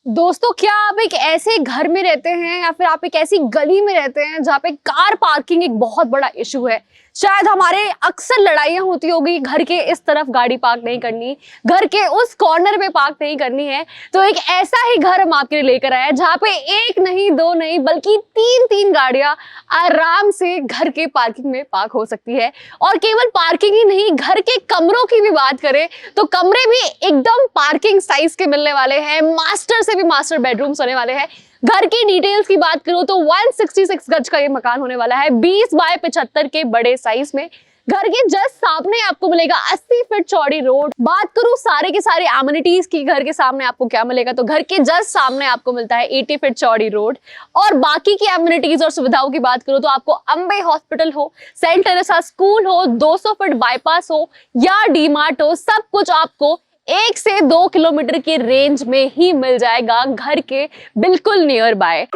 दोस्तों, क्या आप एक ऐसे घर में रहते हैं या फिर आप एक ऐसी गली में रहते हैं जहाँ पे कार पार्किंग एक बहुत बड़ा इशू है। शायद हमारे अक्सर लड़ाइयाँ होती होगी, घर के इस तरफ गाड़ी पार्क नहीं करनी, घर के उस कॉर्नर में पार्क नहीं करनी है। तो एक ऐसा ही घर हम आपके लिए लेकर आए हैं जहाँ पे एक नहीं, दो नहीं, बल्कि तीन तीन गाड़ियां आराम से घर के पार्किंग में पार्क हो सकती है। और केवल पार्किंग ही नहीं, घर के कमरों की भी बात करें तो कमरे भी एकदम पार्किंग साइज के मिलने वाले हैं। मास्टर से भी मास्टर बेडरूम्स होने वाले हैं। घर की डिटेल्स की बात करूं तो 166 गज का ये मकान होने वाला है, 20 बाय 75 के बड़े साइज में। घर के जस्ट सामने आपको मिलेगा 80 फीट चौड़ी रोड। बात करूं सारे के सारे एमिनिटीज की, घर के सामने आपको क्या मिलेगा, तो घर के जस्ट सामने आपको मिलता है 80 फीट चौड़ी रोड। और बाकी की एमिनिटीज और सुविधाओं की बात करूं तो आपको अम्बे हॉस्पिटल हो, सेंट टेरेसा स्कूल हो, 200 फीट बाईपास हो या डीमार्ट हो, सब कुछ आपको 1 से 2 किलोमीटर की रेंज में ही मिल जाएगा, घर के बिल्कुल नियर बाय।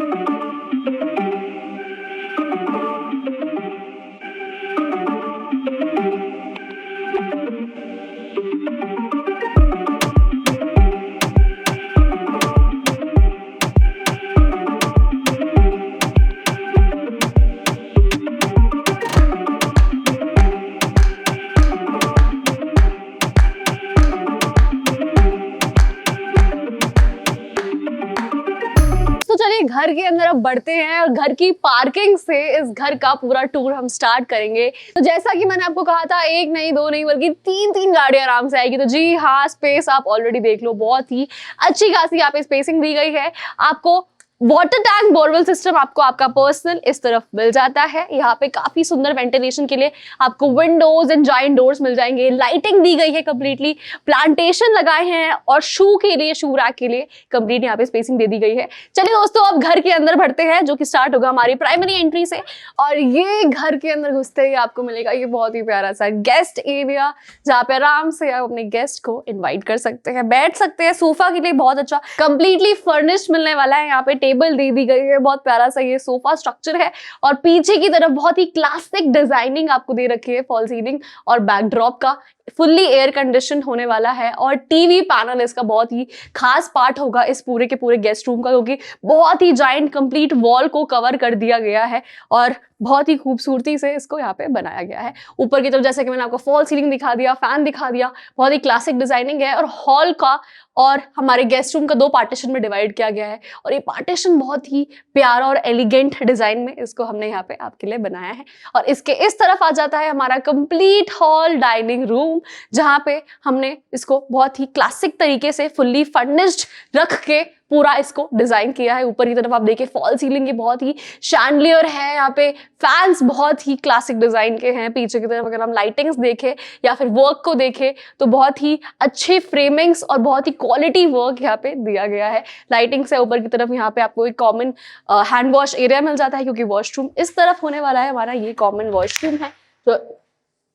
तो चलिए घर के अंदर अब बढ़ते हैं और घर की पार्किंग से इस घर का पूरा टूर हम स्टार्ट करेंगे। तो जैसा कि मैंने आपको कहा था, एक नहीं, दो नहीं, बल्कि तीन तीन गाड़ियां आराम से आएगी। तो जी हाँ, स्पेस आप ऑलरेडी देख लो, बहुत ही अच्छी खासी यहाँ पे स्पेसिंग दी गई है। आपको वाटर टैंक बोरवेल सिस्टम आपको आपका पर्सनल इस तरफ मिल जाता है। यहाँ पे काफी सुंदर वेंटिलेशन के लिए आपको विंडोज एंड जायंट डोर्स मिल जाएंगे। लाइटिंग दी गई है कंप्लीटली, प्लांटेशन लगाए हैं और शू के लिए, शू रैक के लिए कंप्लीट यहाँ पे स्पेसिंग दे दी गई है। चलिए दोस्तों, अब घर के अंदर बढ़ते हैं, जो कि स्टार्ट होगा हमारी प्राइमरी एंट्री से। और ये घर के अंदर घुसते ही आपको मिलेगा ये बहुत ही प्यारा सा गेस्ट एरिया, जहाँ पे आराम से आप अपने गेस्ट को इन्वाइट कर सकते हैं, बैठ सकते हैं। सोफा के लिए बहुत अच्छा कंप्लीटली फर्निश्ड मिलने वाला है। यहाँ पे टेबल दी गई है, बहुत प्यारा सा ये सोफा स्ट्रक्चर है। और पीछे की तरफ बहुत ही क्लासिक डिजाइनिंग आपको दे रखी है, फॉल सीलिंग और बैकड्रॉप का। फुल्ली एयर कंडीशन होने वाला है और टीवी पैनल इसका बहुत ही खास पार्ट होगा इस पूरे के पूरे गेस्ट रूम का, क्योंकि बहुत ही जायंट कंप्लीट वॉल को कवर कर दिया गया है और बहुत ही खूबसूरती से इसको यहाँ पे बनाया गया है। ऊपर की तरफ जैसे कि मैंने आपको फॉल सीलिंग दिखा दिया, फैन दिखा दिया, बहुत ही क्लासिक डिजाइनिंग है। और हॉल का और हमारे गेस्ट रूम का 2 पार्टीशन में डिवाइड किया गया है और ये पार्टीशन बहुत ही प्यारा और एलिगेंट डिजाइन में इसको हमने यहाँ पे आपके लिए बनाया है। और इसके इस तरफ आ जाता है हमारा कंप्लीट हॉल डाइनिंग रूम, जहाँ पे हमने इसको बहुत ही क्लासिक तरीके से फुल्ली फर्निश्ड रख के पूरा इसको डिजाइन किया है। ऊपर की तरफ आप देखिए फॉल सीलिंग की बहुत ही शैंडलियर है, यहाँ पे फैंस बहुत ही क्लासिक डिजाइन के हैं। पीछे की तरफ अगर हम लाइटिंग्स देखें या फिर वर्क को देखें तो बहुत ही अच्छे फ्रेमिंग्स और बहुत ही क्वालिटी वर्क यहाँ पे दिया गया है। लाइटिंग से ऊपर की तरफ यहाँ पे आपको एक कॉमन हैंड वॉश एरिया मिल जाता है, क्योंकि वॉशरूम इस तरफ होने वाला है हमारा, ये कॉमन वॉशरूम है। तो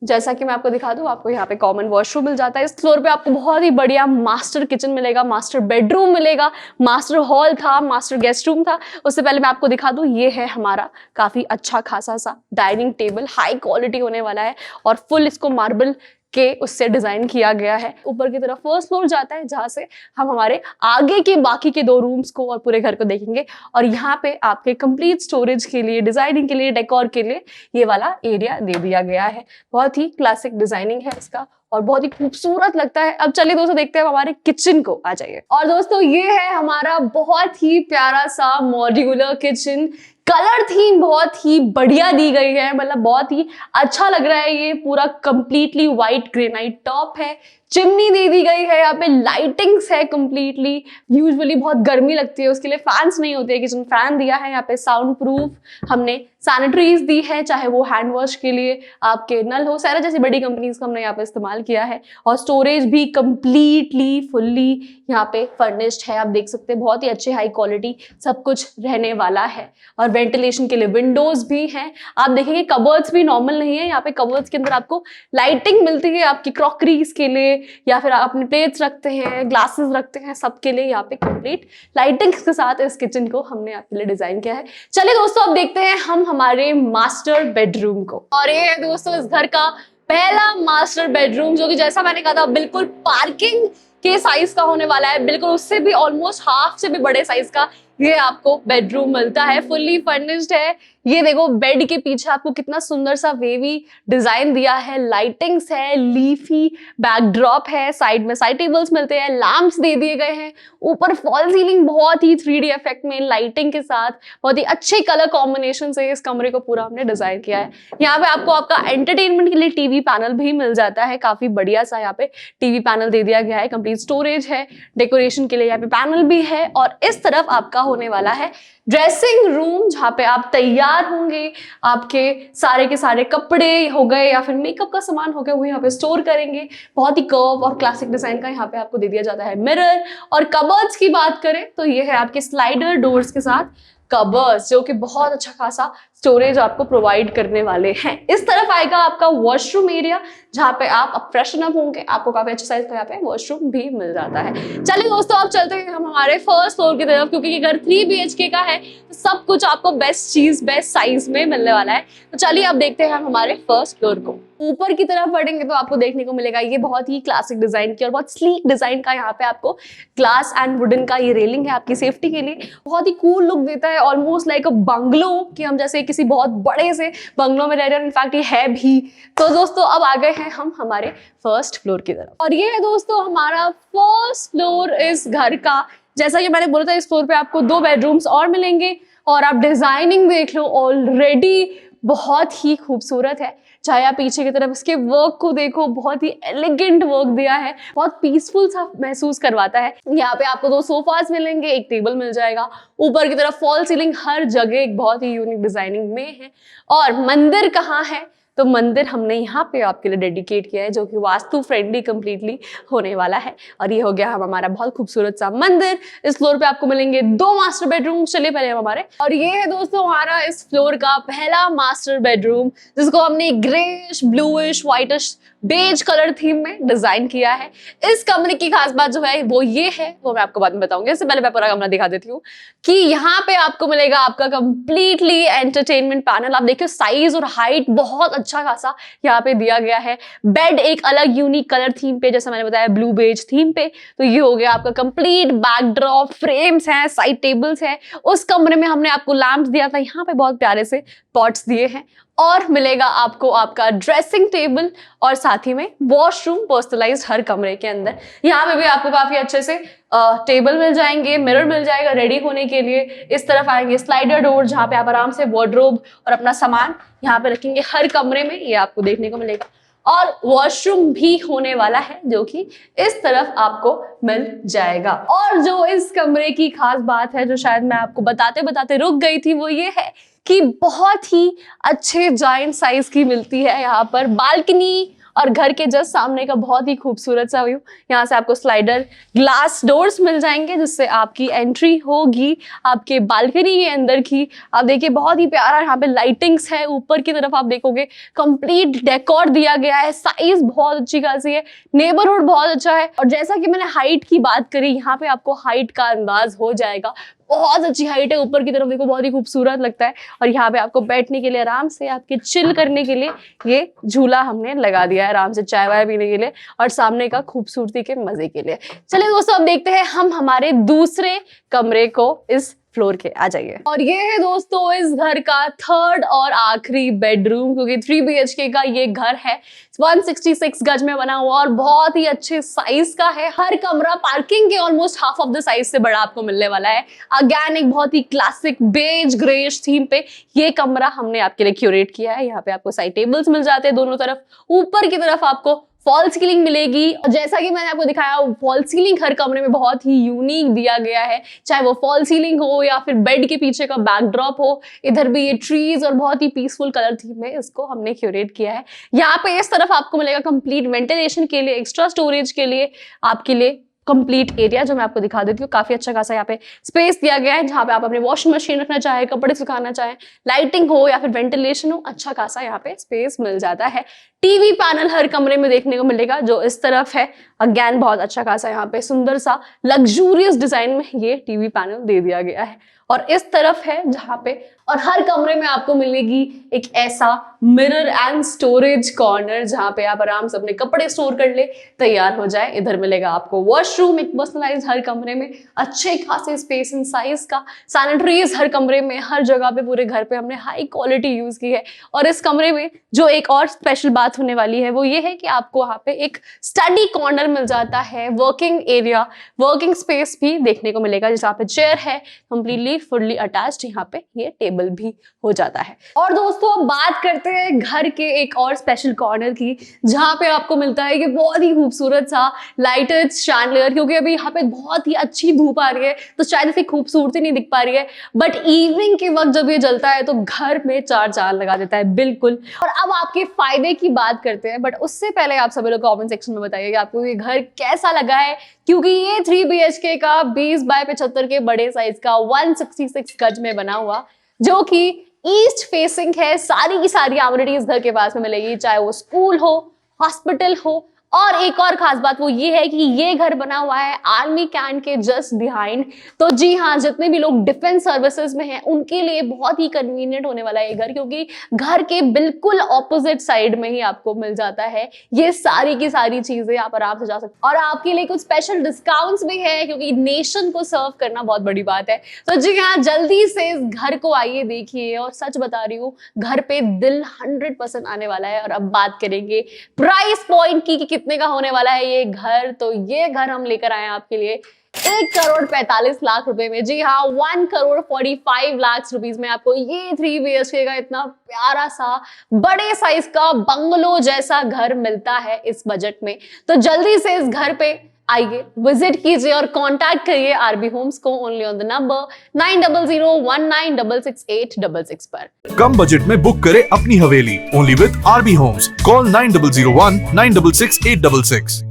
जैसा कि मैं आपको दिखा दूं, आपको यहाँ पे कॉमन वॉशरूम मिल जाता है। इस फ्लोर पे आपको बहुत ही बढ़िया मास्टर किचन मिलेगा, मास्टर बेडरूम मिलेगा, मास्टर हॉल था, मास्टर गेस्ट रूम था। उससे पहले मैं आपको दिखा दूं, ये है हमारा काफी अच्छा खासा सा डाइनिंग टेबल, हाई क्वालिटी होने वाला है और फुल इसको मार्बल के उससे डिजाइन किया गया है। ऊपर की तरफ फर्स्ट फ्लोर जाता है, जहां से हम हमारे आगे के बाकी के 2 रूम्स को और पूरे घर को देखेंगे। और यहाँ पे आपके कंप्लीट स्टोरेज के लिए, डिजाइनिंग के लिए, डेकोर के लिए ये वाला एरिया दे दिया गया है। बहुत ही क्लासिक डिजाइनिंग है इसका और बहुत ही खूबसूरत लगता है। अब चलिए दोस्तों देखते हैं हमारे किचन को, आ जाइए। और दोस्तों ये है हमारा बहुत ही प्यारा सा मॉड्यूलर किचन। कलर थीम बहुत ही बढ़िया दी गई है, मतलब बहुत ही अच्छा लग रहा है। ये पूरा कंप्लीटली व्हाइट ग्रेनाइट टॉप है, चिमनी दे दी गई है, यहाँ पे लाइटिंग्स है कंप्लीटली। यूजुअली बहुत गर्मी लगती है, उसके लिए फैंस नहीं होते, किचन फैन दिया है। यहाँ पे साउंड प्रूफ हमने सैनिटरीज दी है, चाहे वो हैंड वॉश के लिए आपके नल हो, सारा जैसी बड़ी कंपनीज का हमने यहाँ पे इस्तेमाल किया है। और स्टोरेज भी कंप्लीटली फुल्ली यहाँ पे फर्निश्ड है, आप देख सकते हैं, बहुत ही अच्छे हाई क्वालिटी सब कुछ रहने वाला है। और वेंटिलेशन के लिए विंडोज भी हैं। आप देखेंगे कबर्ड्स भी नॉर्मल नहीं है, यहाँ पे कबर्ड्स के अंदर आपको लाइटिंग मिलती है, आपकी क्रॉकरीज के लिए या फिर आप अपने प्लेट्स रखते हैं, ग्लासेस रखते हैं, सबके लिए यहाँ पे कंप्लीट लाइटिंग्स के साथ इस किचन को हमने आपके लिए डिजाइन किया है। चलिए दोस्तों अब देखते हैं हम हमारे मास्टर बेडरूम को। और ये है दोस्तों इस घर का पहला मास्टर बेडरूम, जो कि जैसा मैंने कहा था बिल्कुल पार्किंग के साइज का होने वाला है, बिल्कुल उससे भी ऑलमोस्ट हाफ से भी बड़े साइज का ये आपको बेडरूम मिलता है। फुल्ली फर्निश्ड है। ये देखो बेड के पीछे आपको कितना सुंदर सा वेवी डिजाइन दिया है, लाइटिंग्स है, लीफी बैकड्रॉप है, साइड में साइड टेबल्स मिलते हैं, लैंप्स दे दिए गए हैं, ऊपर फॉल सीलिंग बहुत ही 3D इफेक्ट में लाइटिंग के साथ बहुत ही अच्छे कलर कॉम्बिनेशन से इस कमरे को पूरा हमने डिजाइन किया है। यहाँ पे आपको आपका एंटरटेनमेंट के लिए टीवी पैनल भी मिल जाता है, काफी बढ़िया सा यहाँ पे टीवी पैनल दे दिया गया है, कंप्लीट स्टोरेज है, डेकोरेशन के लिए यहाँ पे पैनल भी है। और इस तरफ आपका होने वाला है ड्रेसिंग रूम, जहाँ पे आप तैयार होंगे, आपके सारे के सारे कपड़े हो गए या फिर मेकअप का सामान हो गया वो यहाँ पे स्टोर करेंगे। बहुत ही कर्व और क्लासिक डिजाइन का यहाँ पे आपको दे दिया जाता है मिरर। और कबर्ड्स की बात करें तो ये है आपके स्लाइडर डोर्स के साथ कबर्ड्स, जो कि बहुत अच्छा खासा स्टोरेज आपको प्रोवाइड करने वाले हैं। इस तरफ आएगा आपका वॉशरूम एरिया, जहाँ पे आप फ्रेशन अप होंगे, आपको काफी अच्छा साइज का यहाँ पे वॉशरूम भी मिल जाता है। चलिए दोस्तों, अब चलते हैं हम हमारे फर्स्ट फ्लोर की तरफ, क्योंकि ये घर 3 BHK का है तो सब कुछ आपको बेस्ट चीज बेस्ट साइज में मिलने वाला है। तो चलिए अब देखते हैं हम हमारे फर्स्ट फ्लोर को। ऊपर की तरफ बढ़ेंगे तो आपको देखने को मिलेगा ये बहुत ही क्लासिक डिजाइन की और बहुत स्लीक डिजाइन का यहाँ पे आपको ग्लास एंड वुडन का ये रेलिंग है आपकी सेफ्टी के लिए, बहुत ही कूल लुक देता है, ऑलमोस्ट लाइक अ बंगलो कि हम जैसे किसी बहुत बड़े से बंगलो में रह रहे हैं। इनफैक्ट ये है भी। तो दोस्तों अब आ गए हैं हम हमारे फर्स्ट फ्लोर की तरफ, और ये है दोस्तों हमारा फर्स्ट फ्लोर इस घर का। जैसा कि मैंने बोला था, इस फ्लोर पे आपको 2 बेडरूम्स और मिलेंगे, और आप डिजाइनिंग देख लो, ऑलरेडी बहुत ही खूबसूरत है। चाहे आप पीछे की तरफ इसके वर्क को देखो, बहुत ही एलिगेंट वर्क दिया है, बहुत पीसफुल सा महसूस करवाता है। यहाँ पे आपको 2 सोफास मिलेंगे, एक टेबल मिल जाएगा, ऊपर की तरफ फॉल सीलिंग हर जगह एक बहुत ही यूनिक डिजाइनिंग में है। और मंदिर कहाँ है, तो मंदिर हमने यहाँ पे आपके लिए डेडिकेट किया है, जो कि वास्तु फ्रेंडली कंप्लीटली होने वाला है। और ये हो गया हम हमारा बहुत खूबसूरत सा मंदिर। इस फ्लोर पे आपको मिलेंगे 2 मास्टर बेडरूम। चलिए पहले हम हमारे, और ये है दोस्तों हमारा इस फ्लोर का पहला मास्टर बेडरूम, जिसको हमने greyish bluish whitish beige colour theme में डिजाइन किया है। इस कमरे की खास बात जो है वो ये है, वो मैं आपको बाद में बताऊंगी। इससे पहले मैं पूरा कमरा दिखा देती हूँ कि यहाँ पे आपको मिलेगा आपका कंप्लीटली एंटरटेनमेंट पैनल। आप देखिए साइज और हाइट बहुत अच्छा खासा यहाँ पे दिया गया है। बेड एक अलग यूनिक कलर थीम पे, जैसा मैंने बताया ब्लू बेज थीम पे। तो ये हो गया आपका कंप्लीट बैकड्रॉप, फ्रेम्स हैं, साइड टेबल्स है। उस कमरे में हमने आपको लैंप्स दिया था, यहाँ पे बहुत प्यारे से पॉट्स दिए हैं। और मिलेगा आपको आपका ड्रेसिंग टेबल और साथ ही में वॉशरूम पर्सनलाइज्ड हर कमरे के अंदर। यहाँ पे भी आपको काफी अच्छे से टेबल मिल जाएंगे, मिरर मिल जाएगा रेडी होने के लिए। इस तरफ आएंगे स्लाइडर डोर, जहाँ पे आप आराम से वार्डरोब और अपना सामान यहाँ पे रखेंगे हर कमरे में, ये आपको देखने को मिलेगा। और वॉशरूम भी होने वाला है, जो कि इस तरफ आपको मिल जाएगा। और जो इस कमरे की खास बात है, जो शायद मैं आपको बताते बताते रुक गई थी, वो ये है कि बहुत ही अच्छे जायंट साइज की मिलती है यहाँ पर बालकनी, और घर के जस्ट सामने का बहुत ही खूबसूरत सा व्यू। यहाँ से आपको स्लाइडर ग्लास डोर्स मिल जाएंगे, जिससे आपकी एंट्री होगी आपके बालकनी के अंदर की। आप देखिए बहुत ही प्यारा यहाँ पे लाइटिंग्स है। ऊपर की तरफ आप देखोगे कंप्लीट डेकोर दिया गया है, साइज बहुत अच्छी खासी है, नेबरहुड बहुत अच्छा है। और जैसा कि मैंने हाइट की बात करी, यहाँ पे आपको हाइट का अंदाज हो जाएगा, बहुत अच्छी हाइट है। ऊपर की तरफ देखो बहुत ही खूबसूरत लगता है। और यहाँ पे आपको बैठने के लिए, आराम से आपके चिल करने के लिए ये झूला हमने लगा दिया है, आराम से चाय वाय पीने के लिए और सामने का खूबसूरती के मजे के लिए। चलिए दोस्तों अब देखते हैं हम हमारे दूसरे कमरे को। इस फ्लोर के आ जाइए, और ये है दोस्तों इस घर का 3rd और आखिरी बेडरूम, क्योंकि 3 BHK का ये घर है, 166 गज में बना हुआ और बहुत ही अच्छे साइज का है। हर कमरा पार्किंग के almost half of the size से बड़ा आपको मिलने वाला है। अगेन एक बहुत ही क्लासिक बेज ग्रेइश थीम पे ये कमरा हमने आपके लिए क्यूरेट किया है। यहाँ पे आपको साइड टेबल्स मिल जाते हैं दोनों तरफ। ऊपर की तरफ आपको फॉल सीलिंग मिलेगी, और जैसा कि मैंने आपको दिखाया फॉल सीलिंग हर कमरे में बहुत ही यूनिक दिया गया है, चाहे वो फॉल सीलिंग हो या फिर बेड के पीछे का बैकड्रॉप हो। इधर भी ये ट्रीज और बहुत ही पीसफुल कलर थीम में इसको हमने क्यूरेट किया है। यहाँ पे इस तरफ आपको मिलेगा कंप्लीट वेंटिलेशन के लिए, एक्स्ट्रा स्टोरेज के लिए आपके लिए कंप्लीट एरिया, जो मैं आपको दिखा देती हूँ। काफी अच्छा खासा यहाँ पे स्पेस दिया गया है, जहाँ पे आप अपने वॉशिंग मशीन रखना चाहे, कपड़े सुखाना चाहे, लाइटिंग हो या फिर वेंटिलेशन हो, अच्छा खासा यहाँ पे स्पेस मिल जाता है। टीवी पैनल हर कमरे में देखने को मिलेगा, जो इस तरफ है अगेन बहुत अच्छा खासा यहाँ पे सुंदर सा लग्जूरियस डिजाइन में ये टीवी पैनल दे दिया गया है। और इस तरफ है जहां पे, और हर कमरे में आपको मिलेगी एक ऐसा मिरर एंड स्टोरेज कॉर्नर जहां पे आप आराम से अपने कपड़े स्टोर कर ले, तैयार हो जाए। इधर मिलेगा आपको वॉशरूम, एक पर्सनलाइज हर कमरे में अच्छे खासे स्पेस एंड साइज का, सैनिटरीज हर कमरे में, हर जगह पे पूरे घर पे हमने हाई क्वालिटी यूज की है। और इस कमरे में जो एक और स्पेशल बात होने वाली है वो ये है कि आपको वहां पे एक स्टडी कॉर्नर मिल जाता है, वर्किंग एरिया, वर्किंग स्पेस भी देखने को मिलेगा, जहाँ पे चेयर है कंप्लीटली फुल्ली अटैच्ड, यहाँ पे ये टेबल भी हो जाता है। और दोस्तों अब बात करते हैं घर के एक और स्पेशल कॉर्नर की, जहां पे आपको मिलता है कि बहुत ही खूबसूरत सा लाइटेड शैंडलियर, क्योंकि अभी यहाँ पे बहुत ही अच्छी धूप आ रही है तो शायद इसकी खूबसूरती नहीं दिख पा रही है, बट इवनिंग के वक्त जब ये जलता है तो घर में चार चांद लगा देता है बिल्कुल। और अब आपके फायदे की बात करते हैं, बट उससे पहले आप सभी लोग कमेंट सेक्शन में बताइए कि आपको ये घर कैसा लगा है, क्योंकि ये 3 BHK का 20 बाय 75 के बड़े साइज का 166 गज में बना हुआ, जो कि ईस्ट फेसिंग है। सारी की सारी एमिनिटीज घर के पास में मिलेगी, चाहे वो स्कूल हो, हॉस्पिटल हो। और एक और खास बात वो ये है कि ये घर बना हुआ है आर्मी कैंट के जस्ट बिहाइंड। तो जी हाँ, जितने भी लोग डिफेंस सर्विसेज में हैं उनके लिए बहुत ही कन्वीनियंट होने वाला है ये घर, क्योंकि घर के बिल्कुल ऑपोजिट साइड में ही आपको मिल जाता है ये सारी की सारी चीजें, आप आराम से जा सकते हैं। और आपके लिए कुछ स्पेशल डिस्काउंट्स भी है, क्योंकि नेशन को सर्व करना बहुत बड़ी बात है। तो जी हाँ, जल्दी से इस घर को आइए, देखिए। और सच बता रही हूँ, घर पे दिल 100% आने वाला है। और अब बात करेंगे प्राइस पॉइंट की, कितने का होने वाला है ये घर। तो ये घर हम लेकर आए हैं आपके लिए 1,45,00,000 रुपए में। जी हाँ, 1,45,00,000 रुपीज में आपको ये 3 BHK का इतना प्यारा सा बड़े साइज का बंगलो जैसा घर मिलता है इस बजट में। तो जल्दी से इस घर पे आइए, विजिट कीजिए और कांटेक्ट करिए आरबी होम्स को ओनली ऑन द नंबर 9001966866 पर। कम बजट में बुक करें अपनी haveli only with RB homes. Call 9001966866।